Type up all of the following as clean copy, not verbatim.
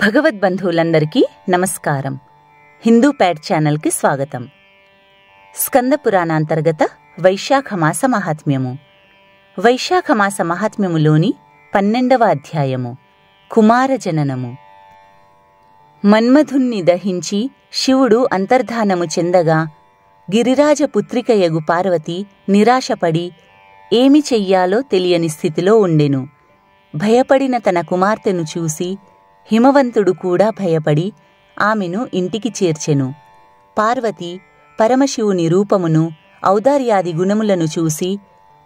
భగవద్బంధువులందరికీ నమస్కారం. హిందూ ప్యాడ్ ఛానల్కి స్వాగతం. స్కంద పురాణాంతర్గత వైశాఖమాస మహాత్మ్యము. వైశాఖమాస మహాత్మ్యములోని 12వ అధ్యాయము కుమార జననము. మన్మధుణ్ణి దహించి శివుడు అంతర్ధానము చెందగా గిరిరాజపుత్రికయగు పార్వతి నిరాశపడి ఏమి చెయ్యాలో తెలియని స్థితిలో ఉండెను. భయపడిన తన కుమార్తెను చూసి హిమవంతుడు కూడా భయపడి ఆమెను ఇంటికి చేర్చెను. పార్వతి పరమశివుని రూపమును ఔదార్యాది గుణములను చూసి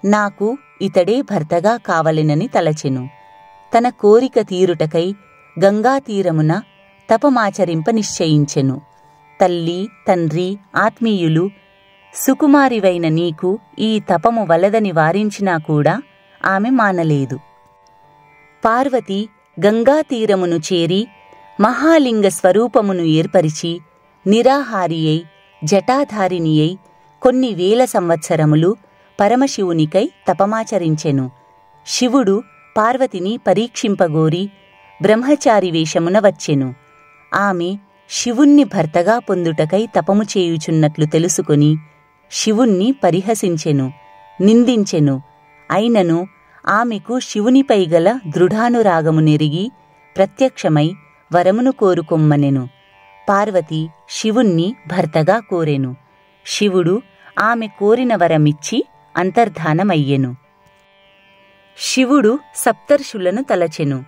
నాకు ఇతడే భర్తగా కావలెనని తలచెను. తన కోరిక తీరుటకై గంగాతీరమున తపమాచరింప నిశ్చయించెను. తల్లి, తండ్రి, ఆత్మీయులు సుకుమారివైన నీకు ఈ తపము వలదని వారించినా కూడా ఆమె మానలేదు. పార్వతి గంగాతీరమును చేరి మహాలింగ స్వరూపమును ఏర్పరిచి నిరాహారియై జటాధారిణియై కొన్ని వేల సంవత్సరములు పరమశివునికై తపమాచరించెను. శివుడు పార్వతిని పరీక్షింపగోరి బ్రహ్మచారి వేషమున వచ్చెను. ఆమె శివుణ్ణి భర్తగా పొందుటకై తపము చేయుచున్నట్లు తెలుసుకొని శివుణ్ణి పరిహసించెను, నిందించెను. అయినను ఆమెకు శివునిపై గల దృఢానురాగము నెరిగి ప్రత్యక్షమై వరమును కోరుకొమ్మనెను. పార్వతి శివుణ్ణి భర్తగా కోరెను. శివుడు ఆమె కోరిన వరమిచ్చి అంతర్ధానమయ్యెను. శివుడు సప్తర్షులను తలచెను.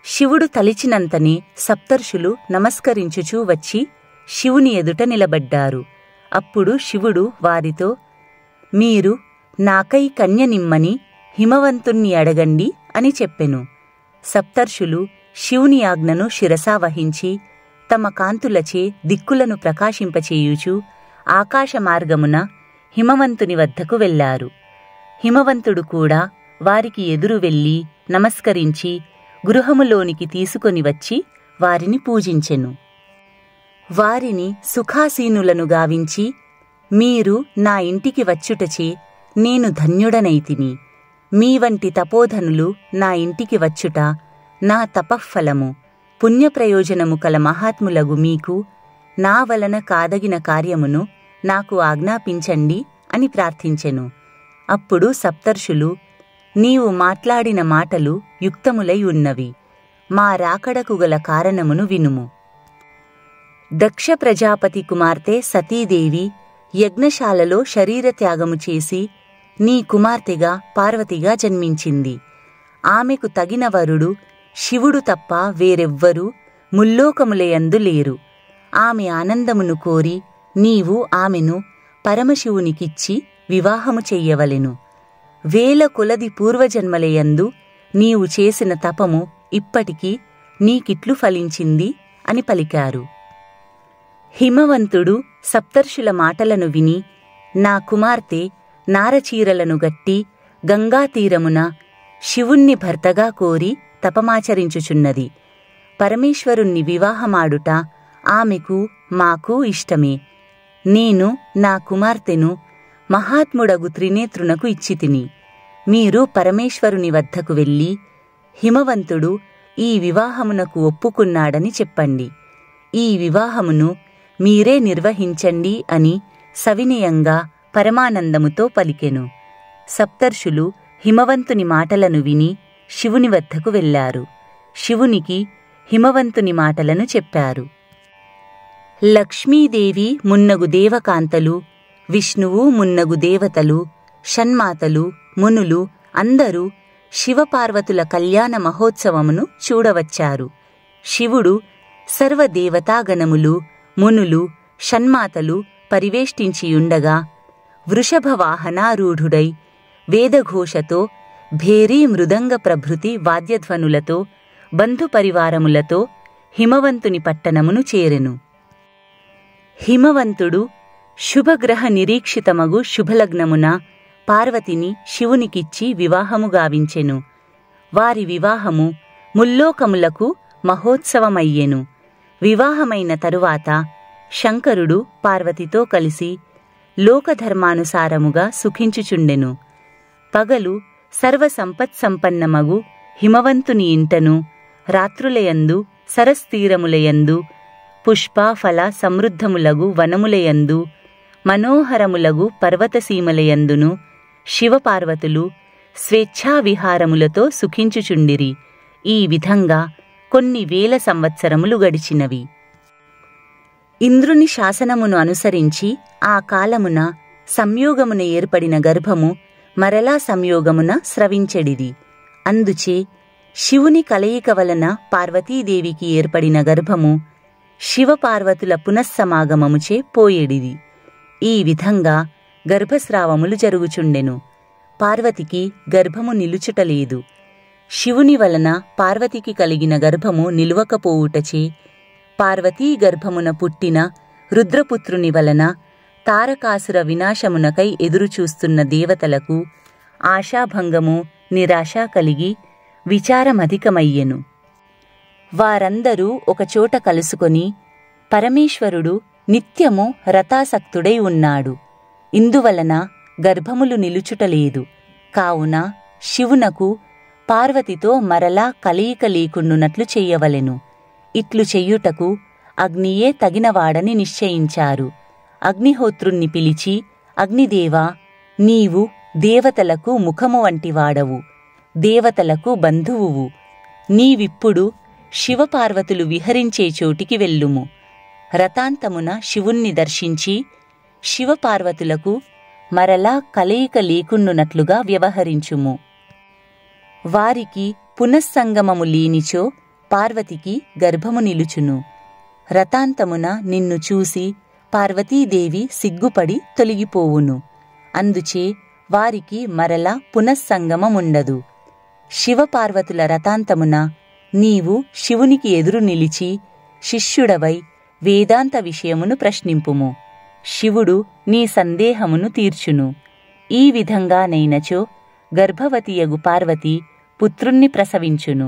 శివుడు తలిచినంతనే సప్తర్షులు నమస్కరించుచూ వచ్చి శివుని ఎదుట నిలబడ్డారు. అప్పుడు శివుడు వారితో, మీరు నాకై కన్యనిమ్మని హిమవంతుణ్ణి అడగండి అని చెప్పెను. సప్తర్షులు శివుని ఆజ్ఞను శిరసావహించి తమ కాంతులచే దిక్కులను ప్రకాశింపచేయుచు ఆకాశ మార్గమున హిమవంతుని వద్దకు వెళ్లారు. హిమవంతుడు కూడా వారికి ఎదురు వెళ్లి నమస్కరించి గృహములోనికి తీసుకొని వచ్చి వారిని పూజించెను. వారిని సుఖాసీనులను గావించి, మీరు నా ఇంటికి వచ్చుటచే నేను ధన్యుడనైతిని. మీ వంటి తపోధనులు నా ఇంటికి వచ్చుట నా తపఃఫలము. పుణ్యప్రయోజనము కల మహాత్ములగు మీకు నా వలన కాదగిన కార్యమును నాకు ఆజ్ఞాపించండి అని ప్రార్థించెను. అప్పుడు సప్తర్షులు, నీవు మాట్లాడిన మాటలు యుక్తములై ఉన్నవి. మా రాకడకు గల కారణమును వినుము. దక్ష ప్రజాపతి కుమార్తె సతీదేవి యజ్ఞశాలలో శరీరత్యాగము చేసి నీ కుమార్తెగా పార్వతిగా జన్మించింది. ఆమెకు తగిన వరుడు శివుడు తప్ప వేరెవ్వరూ ముల్లోకములయందు లేరు. ఆమె ఆనందమును కోరి నీవు ఆమెను పరమశివునికిచ్చి వివాహము చెయ్యవలెను. వేల కొలది పూర్వజన్మలయందు నీవు చేసిన తపము ఇప్పటికీ నీకిట్లు ఫలించింది అని పలికారు. హిమవంతుడు సప్తర్షుల మాటలను విని నా కుమార్తె నారచీరలను గట్టి గంగాతీరమున శివుణ్ణి భర్తగా కోరి తపమాచరించుచున్నది. పరమేశ్వరుణ్ణి వివాహమాడుట ఆమెకు మాకు ఇష్టమే. నేను నా కుమార్తెను మహాత్ముడగు త్రినేత్రునకు ఇచ్చితిని. మీరు పరమేశ్వరుని వద్దకు వెళ్ళి హిమవంతుడు ఈ వివాహమునకు ఒప్పుకున్నాడని చెప్పండి. ఈ వివాహమును మీరే నిర్వహించండి అని సవినయంగా పరమానందముతో పలికెను. సప్తర్షులు హిమవంతుని మాటలను విని శివుని వద్దకు వెళ్లారు. శివునికి హిమవంతుని మాటలను చెప్పారు. లక్ష్మీదేవి మున్నగు దేవకాంతలు, విష్ణువు మున్నగు దేవతలు, షణ్మాతలు, మునులు అందరూ శివపార్వతుల కళ్యాణ మహోత్సవమును చూడవచ్చారు. శివుడు సర్వదేవతాగణములు, మునులు, షణ్మాతలు పరివేష్టించియుండగా వృషభవాహనారూఢుడై వేదఘోషతో భేరీ మృదంగ ప్రభృతి వాద్యధ్వనులతో బంధుపరివారములతో హిమవంతుని పట్టణమును చేరెను. హిమవంతుడు శుభగ్రహ నిరీక్షితమగు శుభలగ్నమున పార్వతిని శివునికిచ్చి వివాహము గావించెను. వారి వివాహము ముల్లోకములకు మహోత్సవమయ్యెను. వివాహమైన తరువాత శంకరుడు పార్వతితో కలిసి లోకధర్మానుసారముగా సుఖించుచుండెను. పగలు సర్వసంపత్సంపన్నమగు హిమవంతుని ఇంటను రాత్రులయందు సరస్తీరములయందు పుష్ప ఫల సమృద్ధములగు వనములయందు మనోహరములగు పర్వతసీమలయందును శివపార్వతులు స్వేచ్ఛావిహారములతో సుఖించుచుండిరి. ఈ విధంగా కొన్ని వేల సంవత్సరములు గడిచినవి. ఇంద్రుని శాసనమును అనుసరించి ఆ కాలమున సంయోగమున ఏర్పడిన గర్భము మరలా సంయోగమున స్రవించెడిది. అందుచే శివుని కలయిక వలన పార్వతీదేవికి ఏర్పడిన గర్భము శివపార్వతుల పునఃసమాగమముచే పోయేడిది. ఈ విధంగా గర్భస్రావములు జరుగుచుండెను. పార్వతికి గర్భము నిలుచుటలేదు. శివుని వలన పార్వతికి కలిగిన గర్భము నిలువకపోవుటచే పార్వతీ గర్భమున పుట్టిన రుద్రపుత్రుని వలన తారకాసుర వినాశమునకై ఎదురుచూస్తున్న దేవతలకు ఆశాభంగము నిరాశ కలిగి విచారమధికమయ్యెను. వారందరూ ఒకచోట కలుసుకొని పరమేశ్వరుడు నిత్యము రతాసక్తుడై ఉన్నాడు, ఇందువలన గర్భములు నిలుచుటలేదు, కావున శివునకు పార్వతితో మరలా కలయిక లేకుండునట్లు చెయ్యవలెను. ఇట్లు చెయ్యుటకు అగ్నియే తగినవాడని నిశ్చయించారు. అగ్నిహోత్రుణ్ణి పిలిచి, అగ్నిదేవా, నీవు దేవతలకు ముఖము వంటివాడవు, దేవతలకు బంధువువు. నీవిప్పుడు శివపార్వతులు విహరించే చోటికి వెళ్ళుము. రతాంతమున శివుణ్ణి దర్శించి శివపార్వతులకు మరలా కలయిక లేకుండునట్లుగా వ్యవహరించుము. వారికి పునఃసంగమము లేనిచో పార్వతికి గర్భము నిలుచును. రతాంతమున నిన్ను చూసి పార్వతీదేవి సిగ్గుపడి తొలగిపోవును. అందుచే వారికి మరలా పునఃసంగమముండదు. శివపార్వతుల రతాంతమున నీవు శివునికి ఎదురు నిలిచి శిష్యుడవై వేదాంత విషయమును ప్రశ్నింపుము. శివుడు నీ సందేహమును తీర్చును. ఈ విధంగానైనచో గర్భవతియగు పార్వతి పుత్రుణ్ణి ప్రసవించును.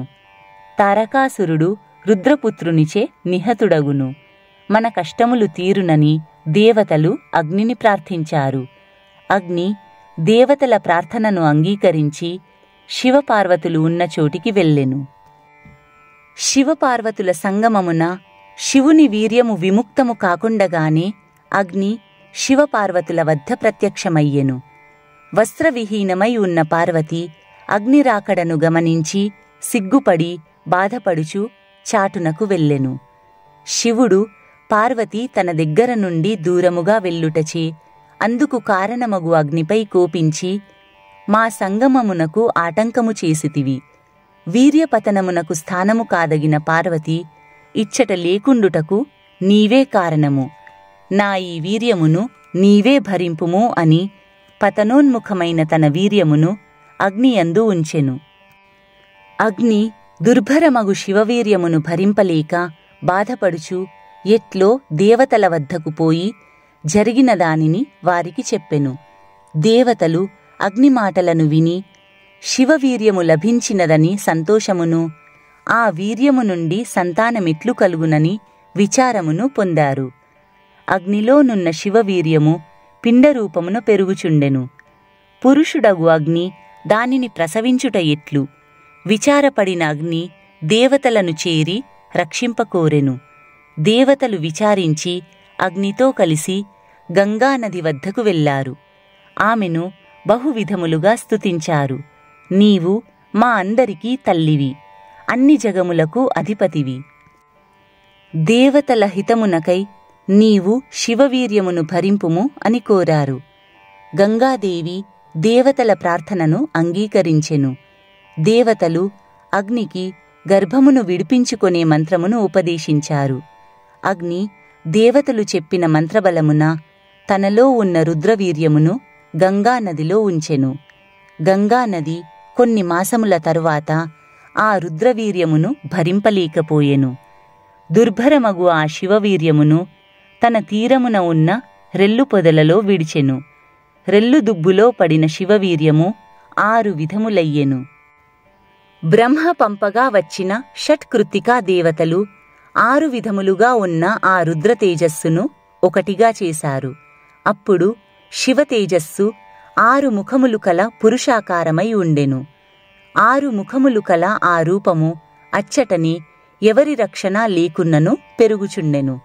తారకాసురుడు రుద్రపుత్రునిచే నిహతుడగును. మన కష్టములు తీరునని దేవతలు అగ్నిని ప్రార్థించారు. అగ్ని దేవతల ప్రార్థనను అంగీకరించి శివపార్వతులు ఉన్న చోటికి వెళ్ళెను. శివపార్వతుల సంగమమున శివుని వీర్యము విముక్తము కాకుండగానే అగ్ని శివపార్వతుల వద్ద ప్రత్యక్షమయ్యెను. వస్త్రవిహీనమై ఉన్న పార్వతి అగ్నిరాకడను గమనించి సిగ్గుపడి బాధపడుచు చాటునకు వెళ్ళెను. శివుడు పార్వతి తన దగ్గర నుండి దూరముగా వెళ్ళుటచే అందుకు కారణమగు అగ్నిపై కోపించి, మా సంగమమునకు ఆటంకము చేసితివి, వీర్యపతనమునకు స్థానము కాదగిన పార్వతి ఇచ్చట లేకుండుటకు నీవే కారణము, నా ఈ వీర్యమును నీవే భరింపుము అని పతనోన్ముఖమైన తన వీర్యమును అగ్నియందు ఉంచెను. అగ్ని దుర్భరమగు శివవీర్యమును భరింపలేక బాధపడుచు ఎట్లో దేవతల వద్దకు పోయి జరిగిన దానిని వారికి చెప్పెను. దేవతలు అగ్ని మాటలను విని శివవీర్యము లభించినదని సంతోషమును, ఆ వీర్యము నుండి సంతానమిట్లు కలుగునని విచారమును పొందారు. అగ్నిలోనున్న శివవీర్యము పిండరూపమున పెరుగుచుండెను. పురుషుడగు అగ్ని దానిని ప్రసవించుట ఎట్లు? విచారపడిన అగ్ని దేవతలను చేరి రక్షింపకోరెను. దేవతలు విచారించి అగ్నితో కలిసి గంగానది వద్దకు వెళ్లారు. ఆమెను బహువిధములుగా స్తుతించారు. నీవు మా అందరికీ తల్లివి, అన్ని జగములకు అధిపతివి. దేవతల హితమునకై నీవు శివవీర్యమును భరింపుము అని కోరారు. గంగాదేవి దేవతల ప్రార్థనను అంగీకరించెను. దేవతలు అగ్నికి గర్భమును విడిపించుకొనే మంత్రమును ఉపదేశించారు. అగ్ని దేవతలు చెప్పిన మంత్రబలమున తనలో ఉన్న రుద్రవీర్యమును గంగానదిలో ఉంచెను. గంగానది కొన్ని మాసముల తరువాత ఆ రుద్రవీర్యమును భరింపలేకపోయెను. దుర్భరమగు ఆ శివవీర్యమును తన తీరమున ఉన్న రెల్లు పొదలలో విడిచెను. రెల్లు దుబ్బులో పడిన శివవీర్యము 6 విధములయ్యెను. బ్రహ్మ పంపగా వచ్చిన షట్కృత్తికా దేవతలు 6 విధములుగా ఉన్న ఆ రుద్రతేజస్సును ఒకటిగా చేశారు. అప్పుడు శివతేజస్సు 6 ముఖములు కల పురుషాకారమై ఉండెను. 6 ముఖములు కల ఆ రూపము అచ్చటని ఎవరి రక్షణ లేకున్నను పెరుగుచుండెను.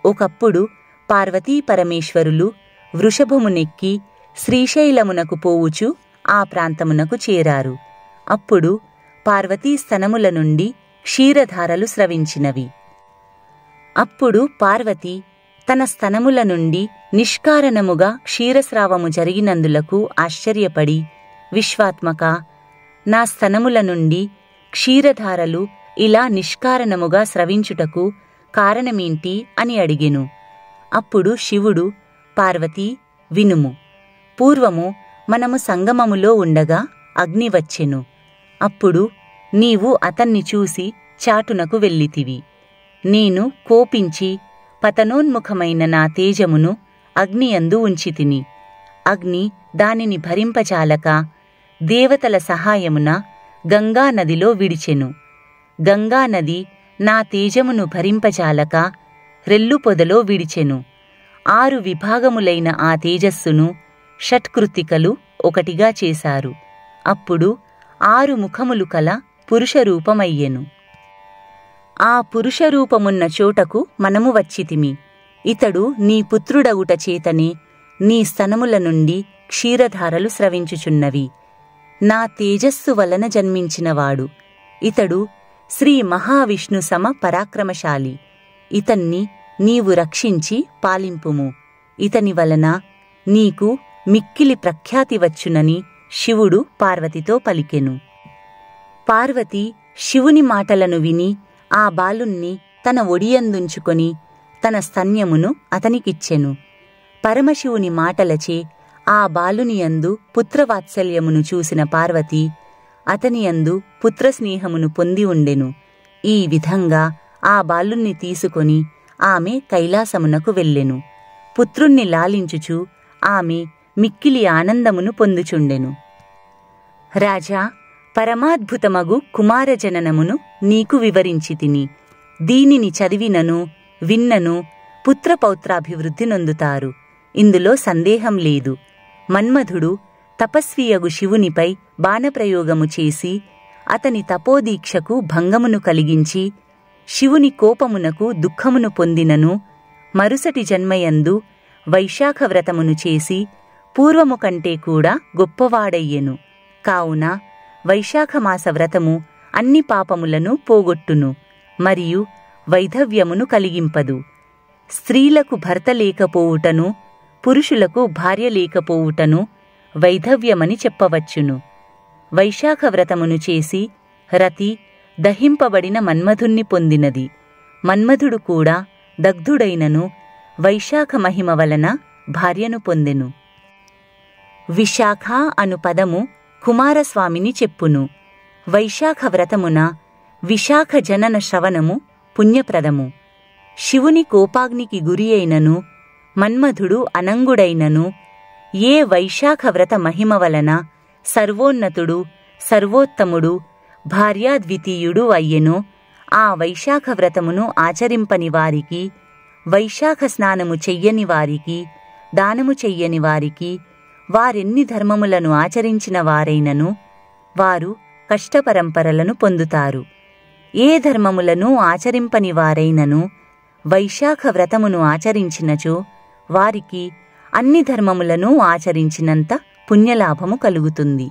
ఒకప్పుడు పార్వతీ పరమేశ్వరులు వృషభమునెక్కి శ్రీశైలమునకు పోవుచు ఆ ప్రాంతమునకు చేరారు. అప్పుడు పార్వతీ స్తనముల నుండి క్షీరధారలు స్రవించినవి. అప్పుడు పార్వతి తన స్తనముల నుండి నిష్కారణముగా క్షీరస్రావము జరిగినందులకు ఆశ్చర్యపడి, విశ్వాత్మక, నా స్తనముల నుండి క్షీరధారలు ఇలా నిష్కారణముగా స్రవించుటకు కారణమేంటి అని అడిగెను. అప్పుడు శివుడు, పార్వతీ, వినుము. పూర్వము మనము సంగమములో ఉండగా అగ్ని వచ్చెను. అప్పుడు నీవు అతన్ని చూసి చాటునకు వెళ్ళితివి. నేను కోపించి పతనోన్ముఖమైన నా తేజమును అగ్నియందు ఉంచితిని. అగ్ని దానిని భరింపజాలక దేవతల సహాయమున గంగానదిలో విడిచెను. గంగానది నా తేజమును భరింపజాలక రెల్లుపొదలో విడిచెను. 6 విభాగములైన ఆ తేజస్సును షట్కృత్తికలు ఒకటిగా చేశారు. అప్పుడు 6 ముఖములు కల పురుషరూపమయ్యెను. ఆ పురుషరూపమున్న చోటకు మనము వచ్చితిమి. ఇతడు నీ పుత్రుడగుట చేతనే నీ స్తనముల నుండి క్షీరధారలు స్రవించుచున్నవి. నా తేజస్సు వలన జన్మించినవాడు. ఇతడు శ్రీ మహావిష్ణు సమ పరాక్రమశాలి. ఇతన్ని నీవు రక్షించి పాలింపుము. ఇతని వలన నీకు మిక్కిలి ప్రఖ్యాతి వచ్చునని శివుడు పార్వతితో పలికెను. పార్వతి శివుని మాటలను విని ఆ బాలుణ్ణి తన ఒడియందుంచుకొని తన స్తన్యమును అతనికిచ్చెను. పరమశివుని మాటలచే ఆ బాలునియందు పుత్రవాత్సల్యమును చూసిన పార్వతి అతనియందు పుత్రస్నేహమును పొంది ఉండెను. ఈ విధంగా ఆ బాలుణ్ణి తీసుకొని ఆమె కైలాసమునకు వెళ్ళెను. పుత్రుణ్ణి లాలించుచు ఆమె మిక్కిలి ఆనందమును పొందుచుండెను. రాజా, పరమాద్భుతమగు కుమారజననమును నీకు వివరించితిని. దీనిని చదివినను విన్నను పుత్రపౌత్రాభివృద్ధి నొందుతారు. ఇందులో సందేహం లేదు. మన్మధుడు తపస్వియగు శివునిపై బాణప్రయోగము చేసి అతని తపోదీక్షకు భంగమును కలిగించి శివుని కోపమునకు దుఃఖమును పొందినను మరుసటి జన్మయందు వైశాఖ వ్రతమును చేసి పూర్వము కంటే కూడా గొప్పవాడయ్యెను. కావున వైశాఖమాస వ్రతము అన్ని పాపములను పోగొట్టును మరియు వైధవ్యమును కలిగింపదు. స్త్రీలకు భర్త లేకపోవుటను పురుషులకు భార్య లేకపోవుటను వైధవ్యమని చెప్పవచ్చును. వైశాఖ వ్రతమును చేసి రతి దహింపబడిన మన్మధుణ్ణి పొందినది. మన్మధుడు కూడా దగ్ధుడైనను వైశాఖ మహిమ వలన భార్యను పొందెను. విశాఖ అను పదము కుమారస్వామిని చెప్పును. వైశాఖ వ్రతమున విశాఖ జనన శ్రవణము పుణ్యప్రదము. శివుని కోపాగ్నికి గురి అయినను మన్మధుడు అనంగుడైనను ఏ వైశాఖ వ్రత మహిమ వలన సర్వోన్నతుడు సర్వోత్తముడు భార్యాద్వితీయుడు అయ్యెనో ఆ వైశాఖ వ్రతమును ఆచరింపని వారికి, వైశాఖ స్నానము చెయ్యని వారికి, దానము చెయ్యని వారికి, వారెన్ని ధర్మములను ఆచరించిన వారైనను వారు కష్టపరంపరలను పొందుతారు. ఏ ధర్మములను ఆచరింపని వారైనను వైశాఖ వ్రతమును ఆచరించినచో వారికి అన్ని ధర్మములను ఆచరించినంత పుణ్యలాభము కలుగుతుంది.